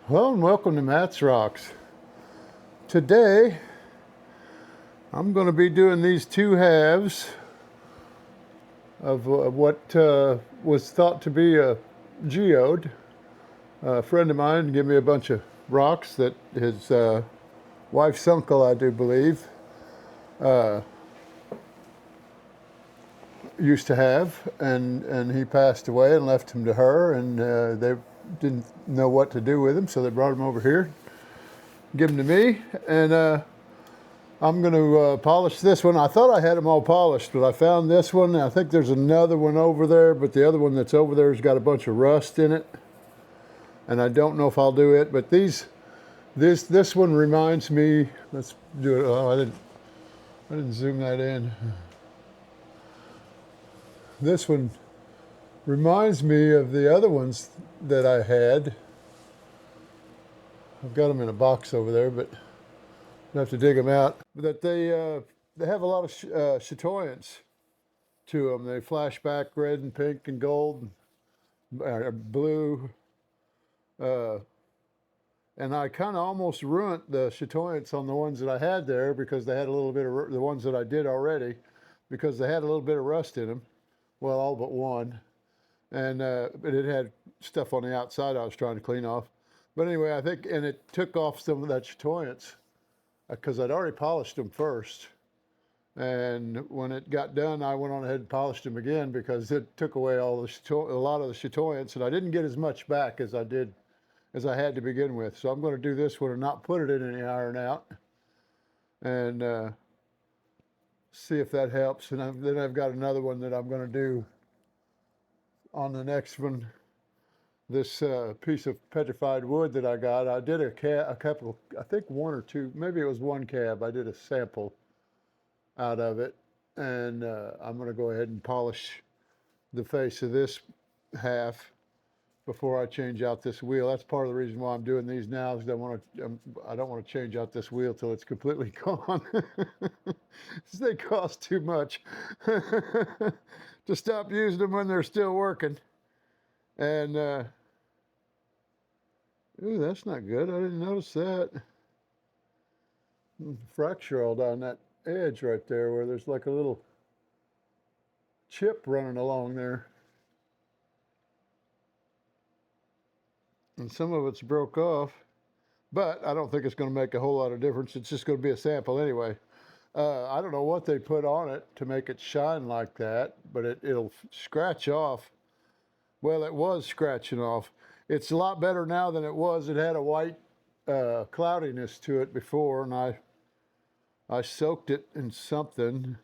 Hello and welcome to Matt's Rocks. Today I'm going to be doing these two halves of what was thought to be a geode. A friend of mine gave me a bunch of rocks that his wife's uncle, I do believe, used to have, and he passed away and left them to her, and they didn't know what to do with them, so they brought them over here, give them to me, and I'm going to polish this one. I thought I had them all polished, but I found this one. I think there's another one over there, but the other one that's over there has got a bunch of rust in it, and I don't know if I'll do it. But this one reminds me. Let's do it. Oh, I didn't zoom that in. This one reminds me of the other ones that I had. I've got them in a box over there, but I have to dig them out. That they have a lot of chatoyance to them. They flash back red and pink and gold, blue, and I kind of almost ruined the chatoyance on the ones that I had there because they had a little bit of the ones that I did already, because they had a little bit of rust in them. Well, all but one, and but it had stuff on the outside I was trying to clean off. But anyway, I think, and it took off some of that chatoyance because I'd already polished them first. And when it got done, I went on ahead and polished them again because it took away a lot of the chatoyance, and I didn't get as much back as I had to begin with. So I'm going to do this one and not put it in any iron out, and see if that helps. And then I've got another one that I'm going to do on the next one. This piece of petrified wood that I got, I did a couple, I think one or two, maybe it was one cab. I did a sample out of it, and I'm going to go ahead and polish the face of this half before I change out this wheel. That's part of the reason why I'm doing these now, is I don't want to change out this wheel till it's completely gone. They cost too much to stop using them when they're still working. And ooh, that's not good. I didn't notice that. Fracture all down that edge right there where there's like a little chip running along there. And some of it's broke off, but I don't think it's going to make a whole lot of difference. It's just going to be a sample anyway. I don't know what they put on it to make it shine like that, but it'll scratch off. Well, it was scratching off. It's a lot better now than it was. It had a white cloudiness to it before, and I soaked it in something.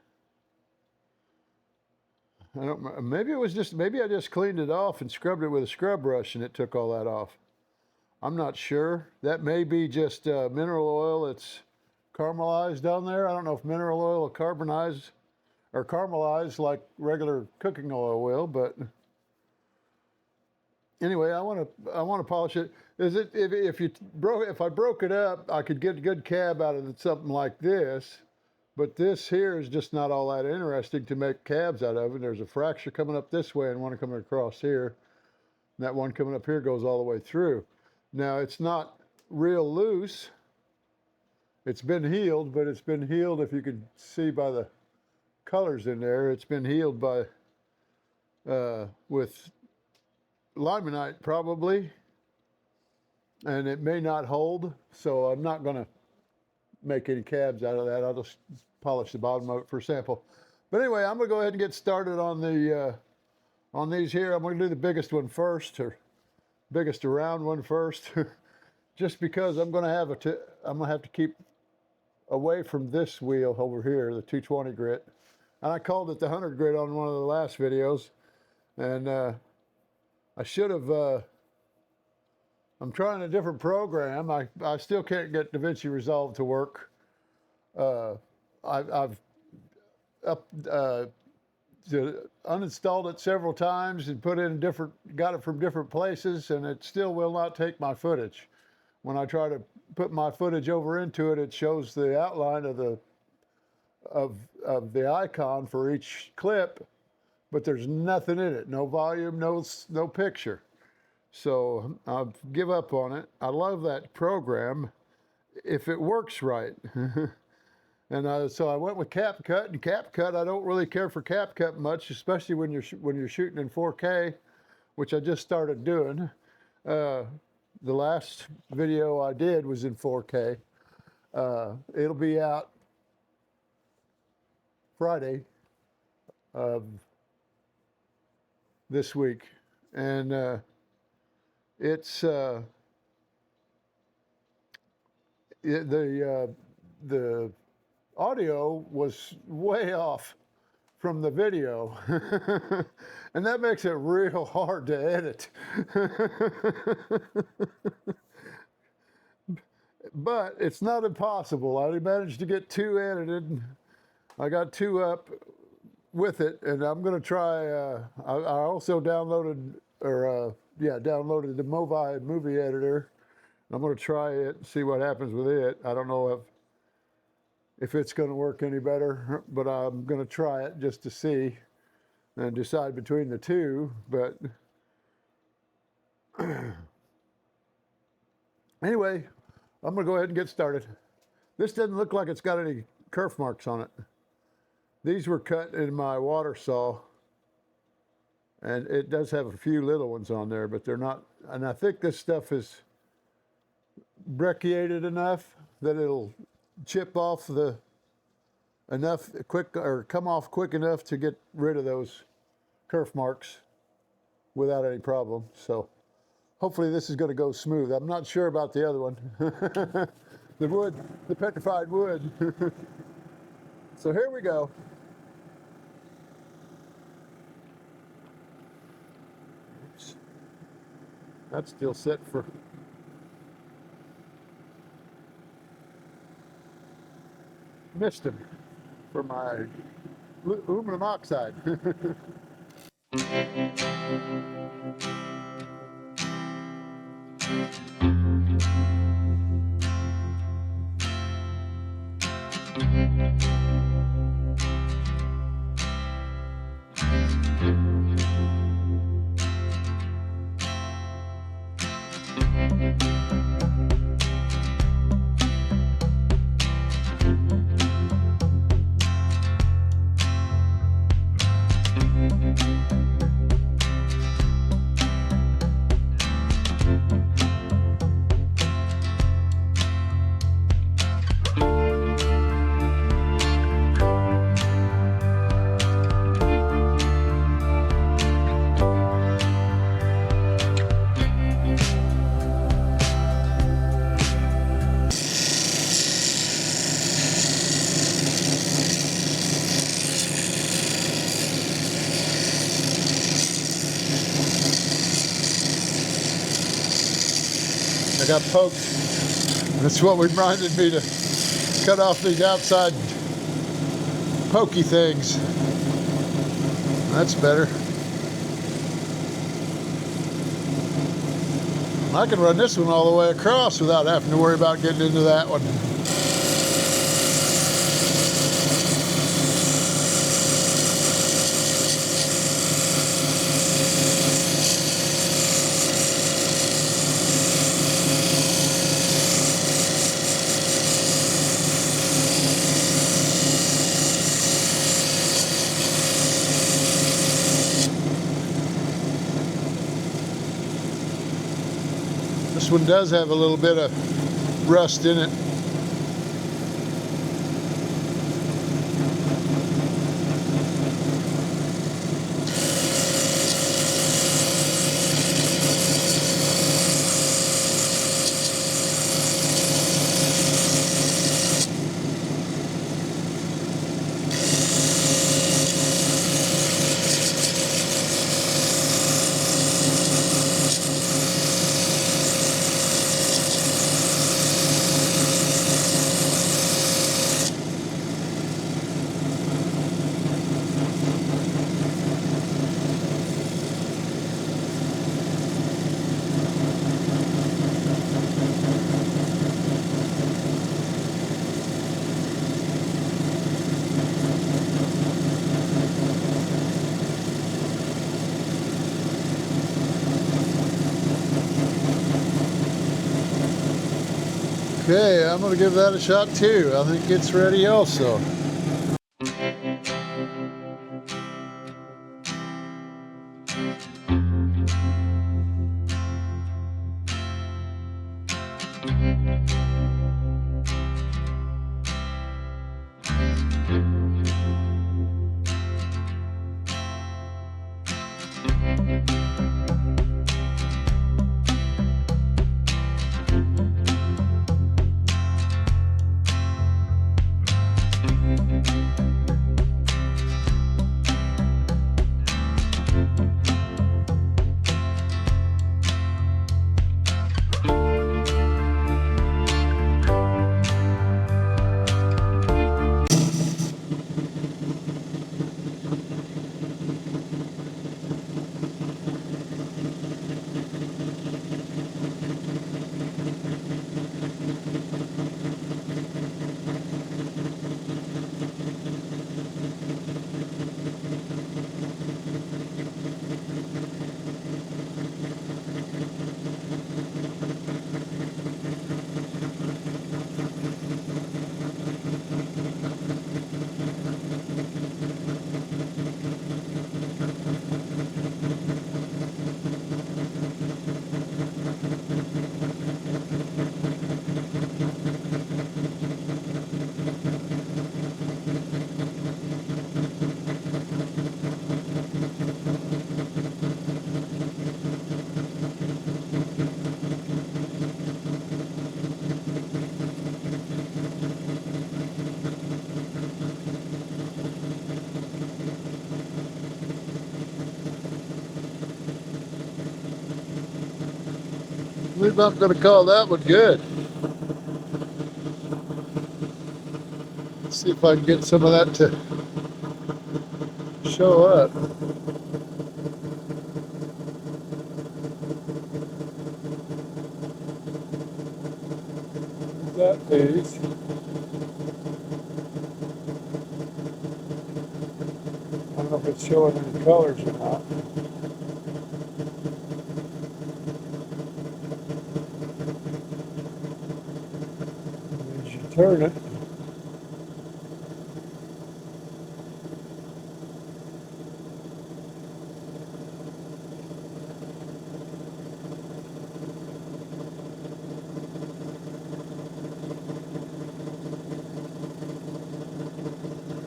I don't. Maybe it was just. Maybe I just cleaned it off and scrubbed it with a scrub brush, and it took all that off. I'm not sure. That may be just mineral oil that's caramelized down there. I don't know if mineral oil will carbonize or caramelize like regular cooking oil will, but anyway, I want to polish it. If I broke it up, I could get a good cab out of something like this. But this here is just not all that interesting to make cabs out of. And there's a fracture coming up this way and one coming across here. And that one coming up here goes all the way through. Now, it's not real loose. It's been healed, but it's been healed, if you can see by the colors in there, it's been healed by with limonite probably, and it may not hold, so I'm not going to make any cabs out of that. I'll just polish the bottom of it for sample. But anyway, I'm going to go ahead and get started on the on these here. I'm going to do the biggest one first, or biggest round one first, just because I'm going to have to keep away from this wheel over here, the 220 grit. And I called it the 100 grit on one of the last videos, and I should have. I'm trying a different program. I still can't get DaVinci Resolve to work. I've uninstalled it several times and got it from different places, and it still will not take my footage. When I try to put my footage over into it, it shows the outline of the icon for each clip, but there's nothing in it. No volume, no picture. So I'll give up on it. I love that program if it works right. And so I went with CapCut, and CapCut, I don't really care for CapCut much, especially when you're shooting in 4K, which I just started doing. The last video I did was in 4K. It'll be out Friday of this week, and it's the audio was way off from the video, and that makes it real hard to edit. But it's not impossible. I managed to get 2 edited. I got 2 up with it, and I'm going to try. I also downloaded the Movi movie editor. I'm going to try it and see what happens with it. I don't know if it's going to work any better, but I'm going to try it just to see and decide between the two. But anyway, I'm going to go ahead and get started. This doesn't look like it's got any kerf marks on it. These were cut in my water saw, and it does have a few little ones on there, but they're not. And I think this stuff is brecciated enough that it'll chip off come off quick enough to get rid of those kerf marks without any problem. So hopefully this is going to go smooth. I'm not sure about the other one. The petrified wood. So here we go. Oops. That's still set for missed him for my aluminum oxide. I got poked. That's what reminded me to cut off these outside pokey things. That's better. I can run this one all the way across without having to worry about getting into that one. This one does have a little bit of rust in it. Okay, I'm going to give that a shot too. I think it's ready also. I believe I'm going to call that one good. Let's see if I can get some of that to show up. That is. I don't know if it's showing any colors or not. As you turn it,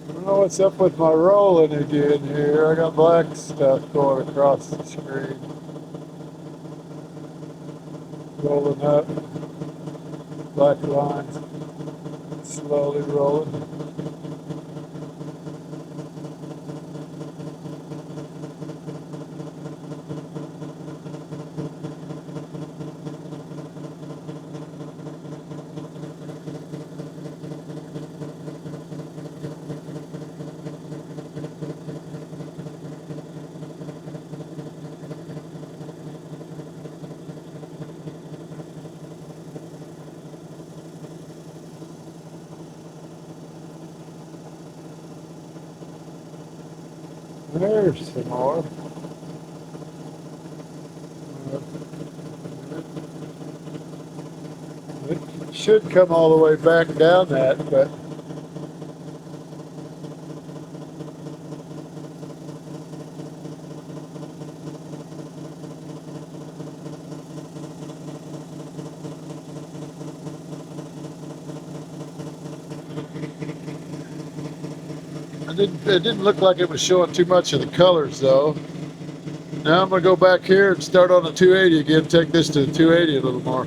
I don't know what's up with my rolling again here. I got black stuff going across the screen. Rolling up, black lines, slowly rolling. There's some more. It should come all the way back down that, but it didn't look like it was showing too much of the colors though. Now I'm going to go back here and start on the 280 again, take this to the 280 a little more.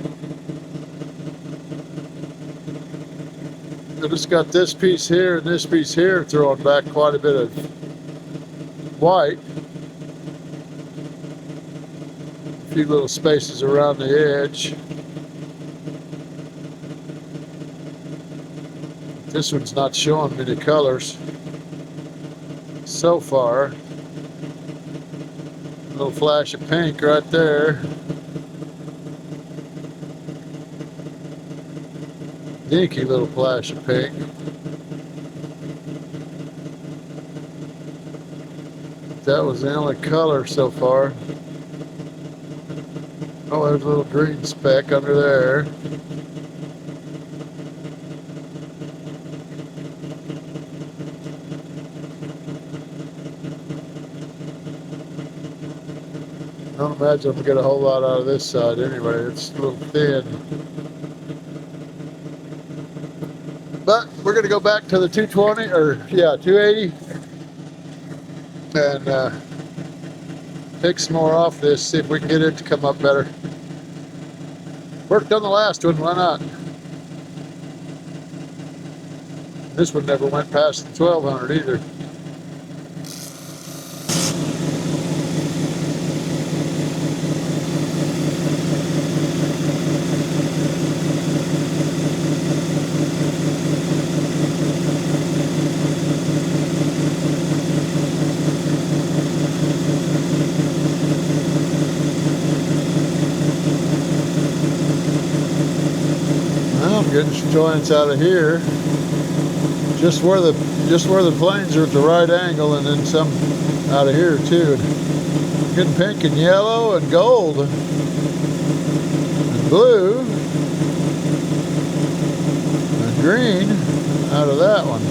I just got this piece here and this piece here throwing back quite a bit of white. A few little spaces around the edge. This one's not showing many colors so far. A little flash of pink right there. Dinky little flash of pink. That was the only color so far. Oh, there's a little green speck under there. don't imagine I'm gonna get a whole lot out of this side anyway. It's a little thin. But we're gonna go back to the 220, or yeah, 280, and take some more off this, see if we can get it to come up better. Worked on the last one, why not? This one never went past the 1200 either. Well, I'm getting joints out of here. Just where the planes are at the right angle, and then some out of here too. Getting pink and yellow and gold and blue and green out of that one.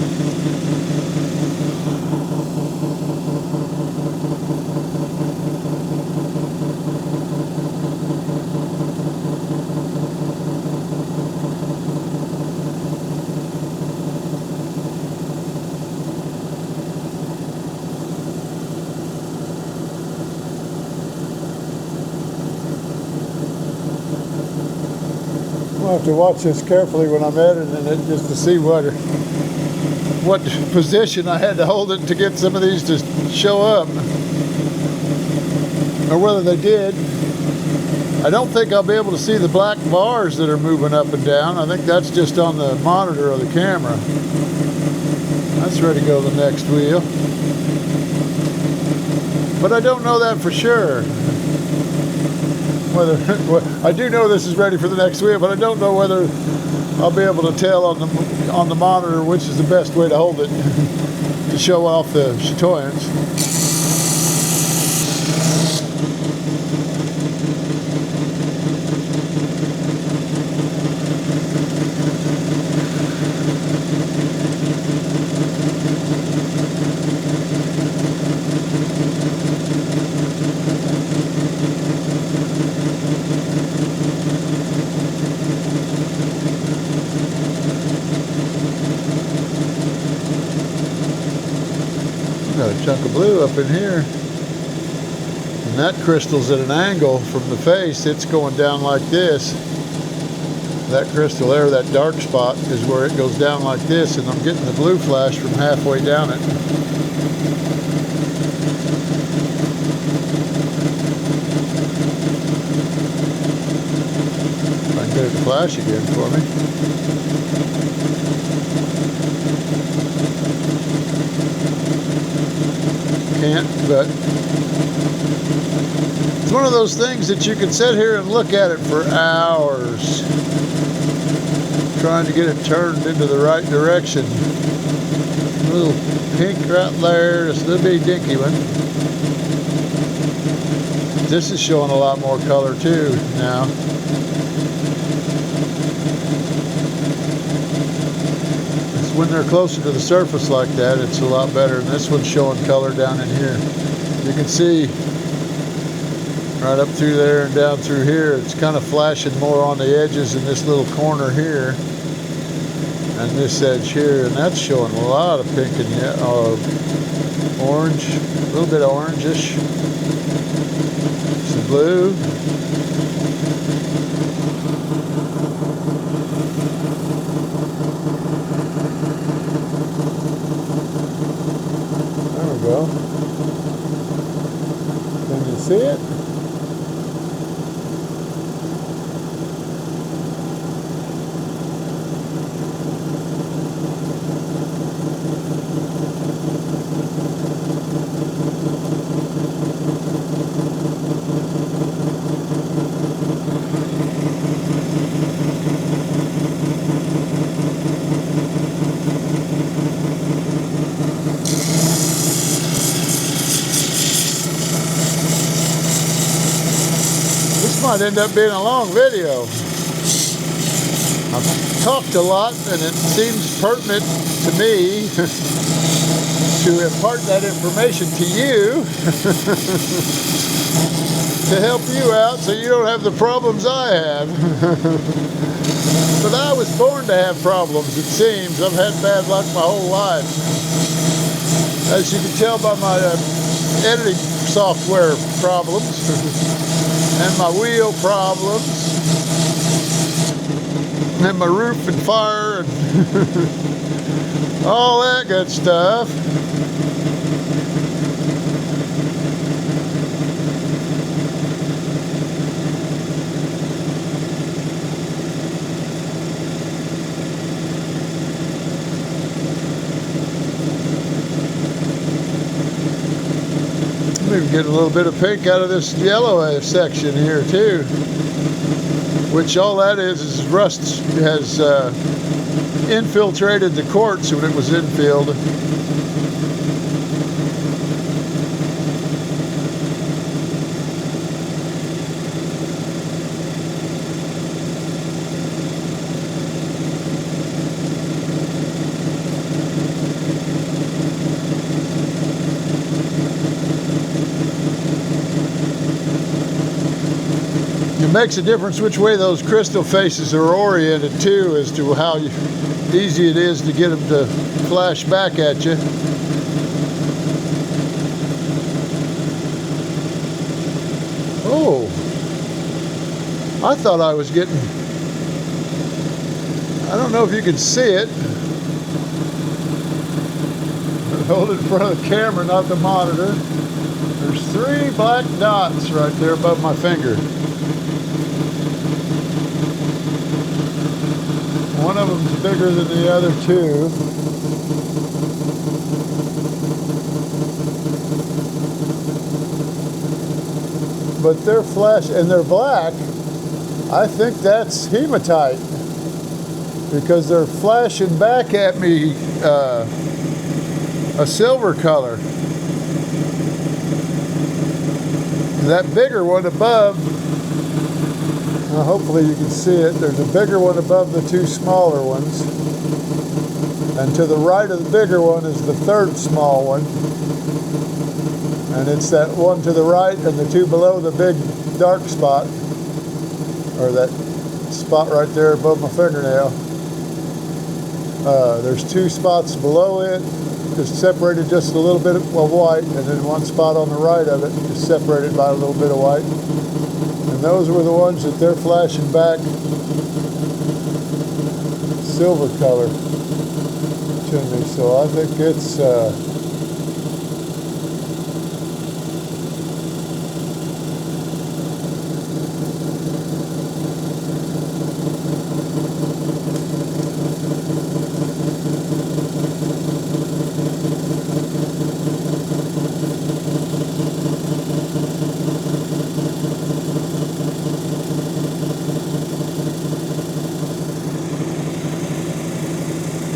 I'll have to watch this carefully when I'm editing it, just to see what position I had to hold it to get some of these to show up, or whether they did. I don't think I'll be able to see the black bars that are moving up and down. I think that's just on the monitor of the camera. That's ready to go to the next wheel, but I don't know that for sure. Whether I do know this is ready for the next wheel, but I don't know whether I'll be able to tell on the monitor which is the best way to hold it to show off the chatoyants. Got a chunk of blue up in here, and that crystal's at an angle from the face. It's going down like this. That crystal there, that dark spot, is where it goes down like this, and I'm getting the blue flash from halfway down it. If I can get it to flash again for me. Can't, but it's one of those things that you can sit here and look at it for hours trying to get it turned into the right direction. A little pink right there, just a little bitty dinky one. This is showing a lot more color too now. When they're closer to the surface like that, it's a lot better. And this one's showing color down in here. You can see right up through there and down through here, it's kind of flashing more on the edges in this little corner here and this edge here, and that's showing a lot of pink and orange, a little bit of orangish, some blue. Well, can you see it? Might end up being a long video. I've talked a lot, and it seems pertinent to me to impart that information to you. to help you out so you don't have the problems I have. But I was born to have problems, it seems. I've had bad luck my whole life. As you can tell by my editing software problems and my wheel problems and my roof and fire and all that good stuff. Maybe get a little bit of pink out of this yellow section here too, which all that is rust has infiltrated the quartz when it was infilled. It makes a difference which way those crystal faces are oriented too, as to how easy it is to get them to flash back at you. Oh, I thought I was getting, I don't know if you can see it. Hold it in front of the camera, not the monitor. There's 3 black dots right there above my finger. One of them's bigger than the other 2. But they're flash and they're black. I think that's hematite because they're flashing back at me a silver color. That bigger one above, hopefully you can see it, there's a bigger one above the 2 smaller ones. And to the right of the bigger one is the 3rd small one. And it's that one to the right and the 2 below the big dark spot, or that spot right there above my fingernail. There's 2 spots below it, just separated just a little bit of white, and then 1 spot on the right of it, just separated by a little bit of white. And those were the ones that they're flashing back silver color to me. So I think it's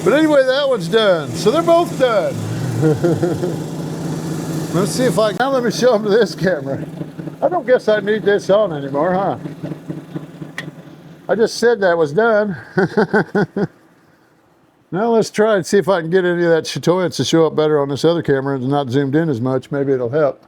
but anyway, that one's done. So they're both done. Let's see if I can. Now let me show them to this camera. I don't guess I need this on anymore, huh? I just said that was done. Now let's try and see if I can get any of that chatoyance to show up better on this other camera and not zoomed in as much. Maybe it'll help.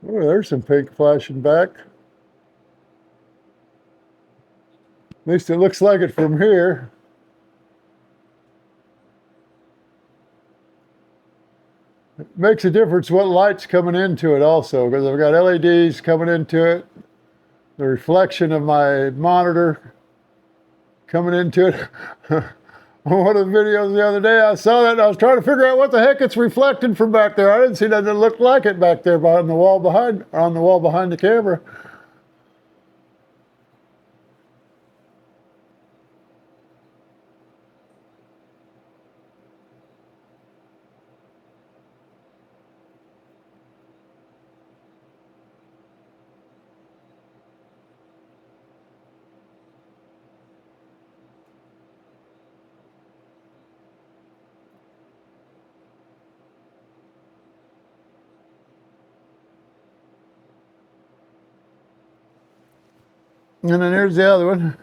Oh, there's some pink flashing back. At least it looks like it from here. It makes a difference what light's coming into it also, because I've got LEDs coming into it. The reflection of my monitor coming into it. On one of the videos the other day, I saw that and I was trying to figure out what the heck it's reflecting from back there. I didn't see nothing that looked like it back there on the wall behind, the camera. And then here's the other one.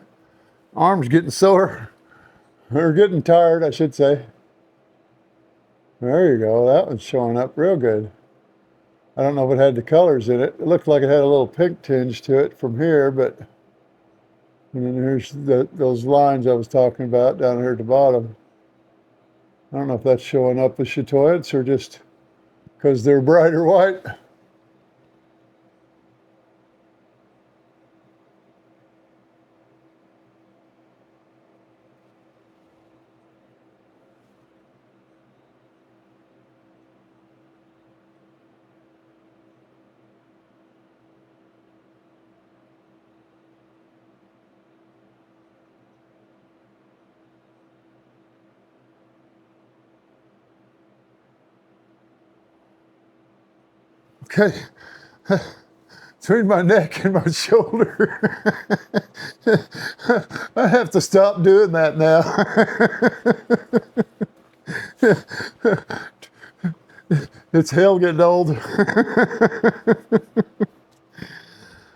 Arm's getting sore, or getting tired, I should say. There you go. That one's showing up real good. I don't know if it had the colors in it. It looked like it had a little pink tinge to it from here, but and then here's those lines I was talking about down here at the bottom. I don't know if that's showing up as chatoids or just because they're brighter white. Okay, between my neck and my shoulder. I have to stop doing that now. It's hell getting old.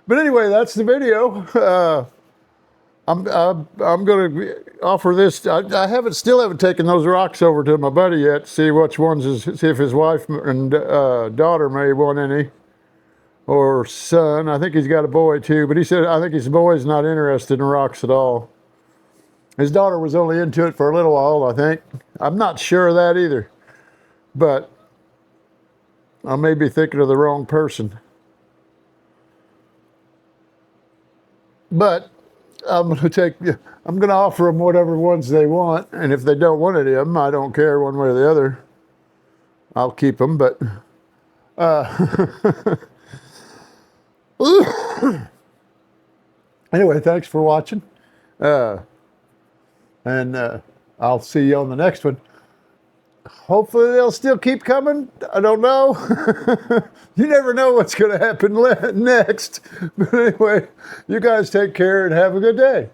But anyway, that's the video. I'm going to offer this. I still haven't taken those rocks over to my buddy yet to see which ones see if his wife and daughter may want any, or son. I think he's got a boy too, but he said I think his boy's not interested in rocks at all. His daughter was only into it for a little while, I think. I'm not sure of that either, but I may be thinking of the wrong person. But I'm going to offer them whatever ones they want, and if they don't want any of them, I don't care one way or the other. I'll keep them, but anyway, thanks for watching, and I'll see you on the next one. Hopefully they'll still keep coming. I don't know. You never know what's going to happen next. But anyway, you guys take care and have a good day.